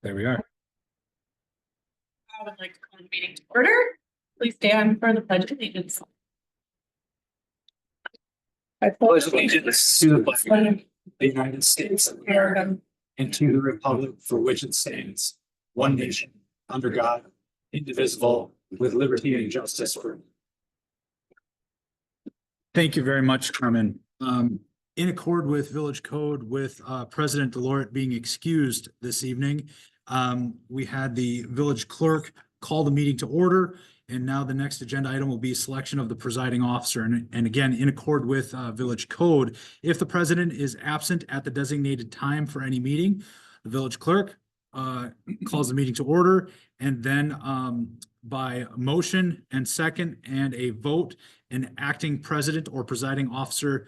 There we are. I would like to call the meeting to order. Please stand for the pledge of allegiance. I Pledge allegiance to the flag of the United States of America and to the republic for which it stands, one nation, under God, indivisible, with liberty and justice for all. Thank you very much, Carmen. In accord with Village Code, with President Delort being excused this evening, we had the village clerk call the meeting to order. And now the next agenda item will be selection of the presiding officer. And again, in accord with Village Code, if the president is absent at the designated time for any meeting, the village clerk calls the meeting to order. And then by motion and second and a vote, an acting president or presiding officer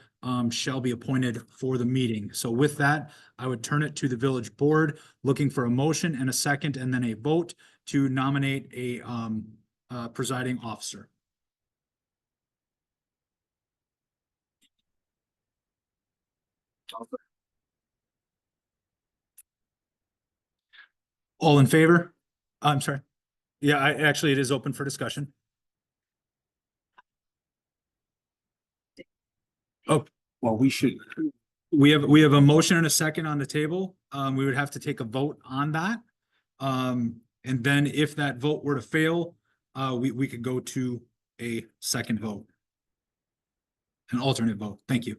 shall be appointed for the meeting. So with that, I would turn it to the village board, looking for a motion and a second and then a vote to nominate a presiding officer. All in favor? I'm sorry. Yeah, actually, it is open for discussion. Oh, well, we have a motion and a second on the table. We would have to take a vote on that. And then if that vote were to fail, we could go to a second vote. An alternate vote. Thank you.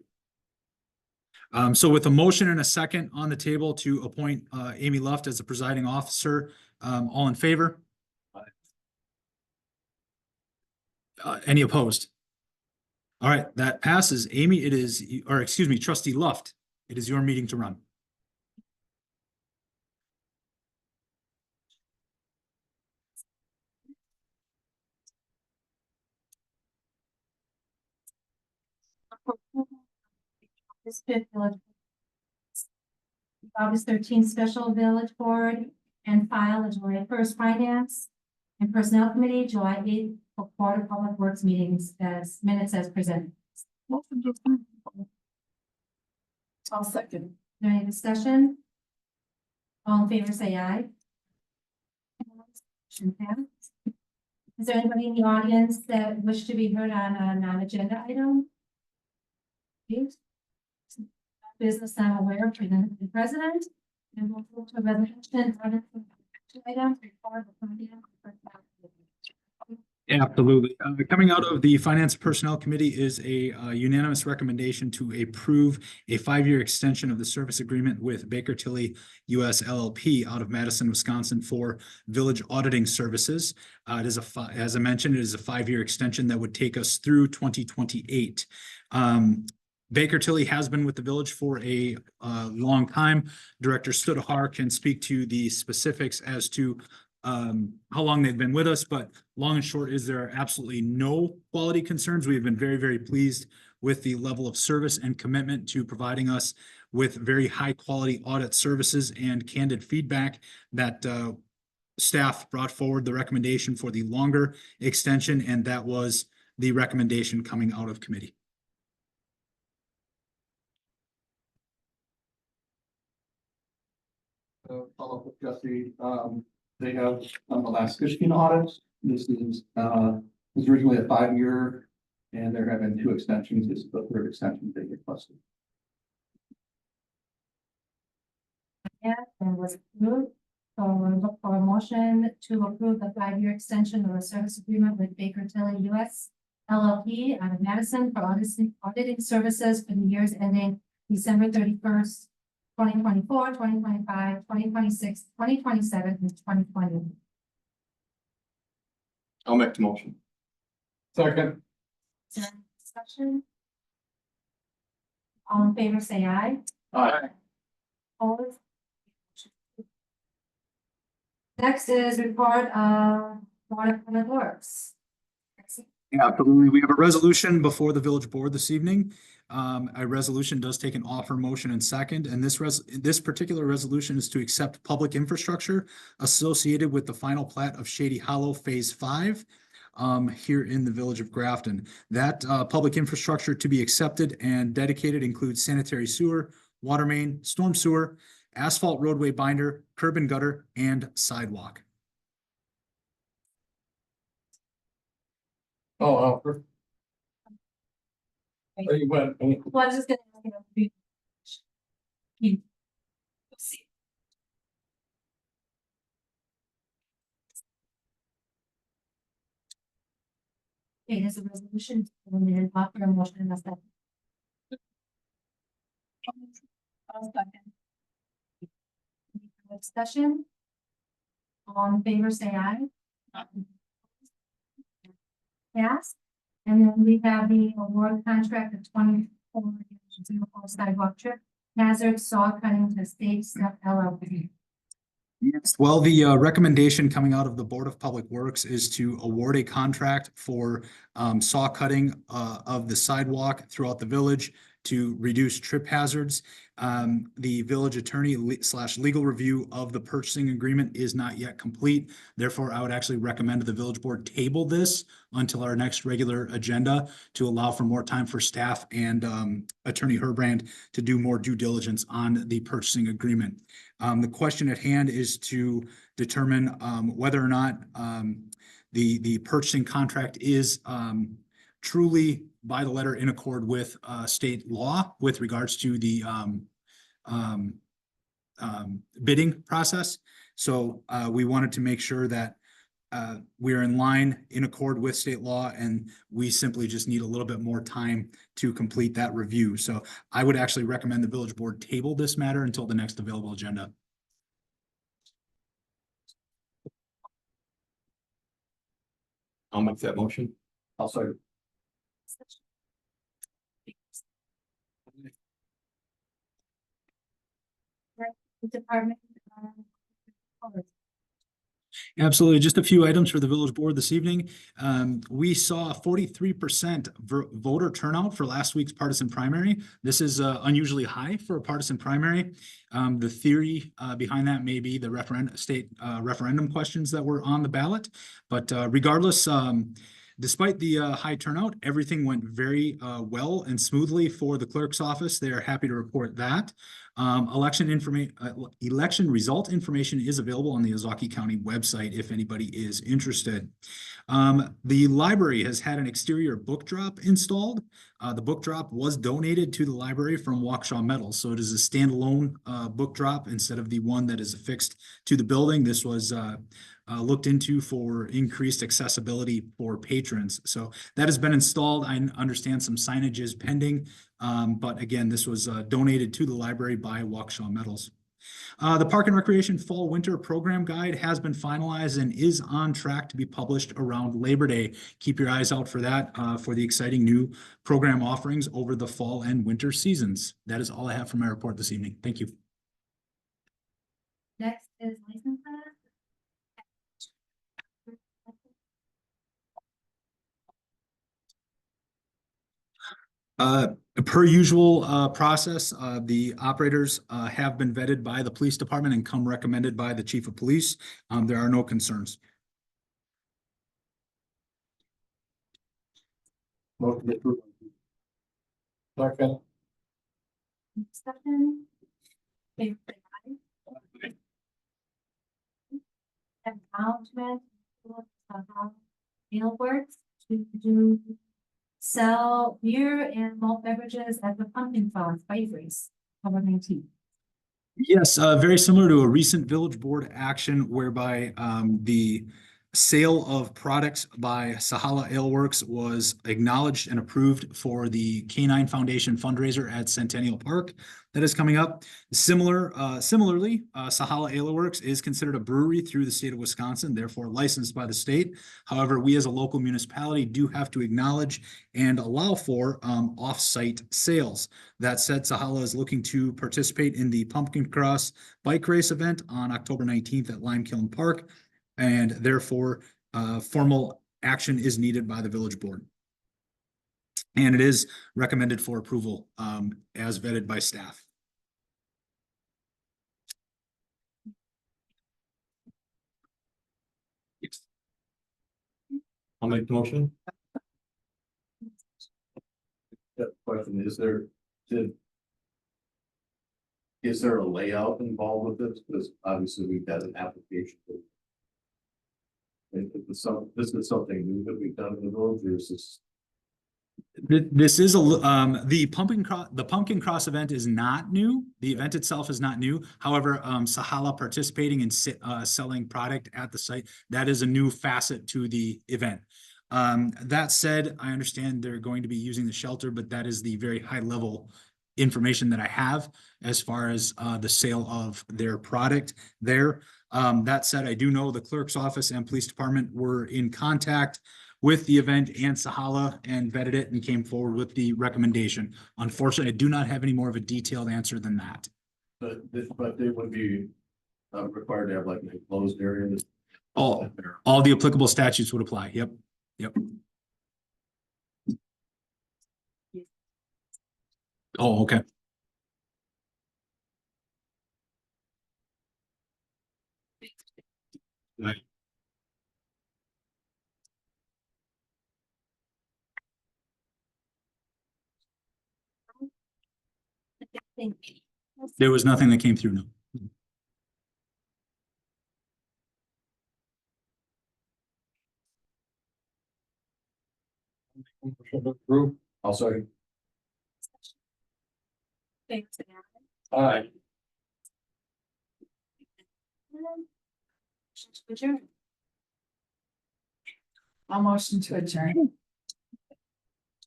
So with a motion and a second on the table to appoint Amy Luft as the presiding officer, all in favor? Any opposed? All right, that passes. Amy, it is, or excuse me, Trustee Luft, it is your meeting to run. This fifth village. August 13th special village board and file the July 1st finance and personnel committee, July 8th for Board of Public Works meetings as minutes as presented. I'll second. Any discussion? All in favor, say aye. Motion passed. Is there anybody in the audience that wish to be heard on a non-agenda item? Please. Business I'm aware of, the president, and we'll go to a resolution. Item. Absolutely. Coming out of the Finance Personnel Committee is a unanimous recommendation to approve a 5-year extension of the service agreement with Baker Tilly US LLP out of Madison, Wisconsin for village auditing services. It is as I mentioned, it is a 5-year extension that would take us through 2028. Baker Tilly has been with the village for a long time. Director Studahar can speak to the specifics as to how long they've been with us, but long and short is there are absolutely no quality concerns. We have been very, very pleased with the level of service and commitment to providing us with very high quality audit services and candid feedback that staff brought forward the recommendation for the longer extension, and that was the recommendation coming out of committee. Follow up with Jesse. They have done the last fishing audits. This is was originally a 5-year, and there have been 2 extensions. This is the 3rd extension they requested. Yeah, and was approved. So we'll look for a motion to approve the 5-year extension of the service agreement with Baker Tilly US LLP out of Madison for auditing services for the years ending December 31st. 2024, 2025, 2026, 2027, and 2020. I'll make the motion. Second. Discussion. All in favor, say aye. Aye. Opposed? Next is report of Board of Public Works. Absolutely. We have a resolution before the village board this evening. A resolution does take an offer, motion, and second, and this particular resolution is to accept public infrastructure associated with the final plat of Shady Hollow Phase 5 here in the village of Grafton. That public infrastructure to be accepted and dedicated includes sanitary sewer, water main, storm sewer, asphalt roadway binder, curb and gutter, and sidewalk. Oh, you went, Well, I was just gonna, We'll see. okay, there's a resolution, and then offer a motion in a second. I'll second. Discussion? All in favor, say aye. Yes, and then we have the award contract of 24 sidewalk trip hazard saw cutting to State Step LLP. Yes, well, the recommendation coming out of the Board of Public Works is to award a contract for saw cutting of the sidewalk throughout the village to reduce trip hazards. The village attorney / legal review of the purchasing agreement is not yet complete. Therefore, I would actually recommend the village board table this until our next regular agenda to allow for more time for staff and Attorney Herbrand to do more due diligence on the purchasing agreement. The question at hand is to determine whether or not the purchasing contract is truly by the letter in accord with state law with regards to the bidding process. So we wanted to make sure that we're in line in accord with state law, and we simply just need a little bit more time to complete that review. So I would actually recommend the village board table this matter until the next available agenda. I'll make that motion. I'll second. Department. Absolutely. Just a few items for the village board this evening. We saw 43% voter turnout for last week's partisan primary. This is unusually high for a partisan primary. The theory behind that may be the state referendum questions that were on the ballot. But regardless, despite the high turnout, everything went very well and smoothly for the clerk's office. They are happy to report that. Election result information is available on the Ozaukee County website if anybody is interested. The library has had an exterior book drop installed. The book drop was donated to the library from Waukesha Metals, so it is a standalone book drop instead of the one that is affixed to the building. This was looked into for increased accessibility for patrons. So that has been installed. I understand some signage is pending, but again, this was donated to the library by Waukesha Metals. The Park and Recreation Fall Winter Program Guide has been finalized and is on track to be published around Labor Day. Keep your eyes out for that, for the exciting new program offerings over the fall and winter seasons. That is all I have for my report this evening. Thank you. Next is licenses. Per usual process, the operators have been vetted by the police department and come recommended by the chief of police. There are no concerns. Motion approved. Second. Discussion. Favor say aye. Acknowledgement. Works to do sell beer and malt beverages at the Pumpkin Farm Bike Race, COVID-19. Yes, very similar to a recent village board action whereby the sale of products by Sahala Ale Works was acknowledged and approved for the K9 Foundation fundraiser at Centennial Park that is coming up. Similarly, Sahala Ale Works is considered a brewery through the state of Wisconsin, therefore licensed by the state. However, we as a local municipality do have to acknowledge and allow for off-site sales. That said, Sahala is looking to participate in the Pumpkin Cross Bike Race event on October 19th at Limekiln Park, and therefore formal action is needed by the village board. And it is recommended for approval as vetted by staff. I'll make the motion. Question, did Is there a layout involved with this? Because obviously we've got an application. This is something new that we've done in the village, or is this? This is the Pumpkin Cross event is not new. The event itself is not new. However, Sahala participating in selling product at the site, that is a new facet to the event. That said, I understand they're going to be using the shelter, but that is the very high level information that I have as far as the sale of their product there. That said, I do know the clerk's office and police department were in contact with the event and Sahala and vetted it and came forward with the recommendation. Unfortunately, I do not have any more of a detailed answer than that. But they would be required to have like an enclosed area. All the applicable statutes would apply. Yep. Oh, okay. Right. There was nothing that came through, no. I'll sorry. Thanks. Aye. Adjourn. I'll motion to adjourn.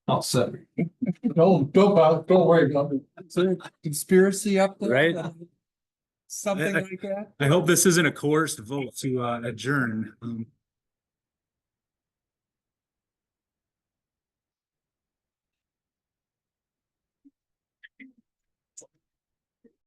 I'll set. Don't worry about it. Is there a conspiracy up there? Right. Something like that? I hope this isn't a coerced vote to adjourn.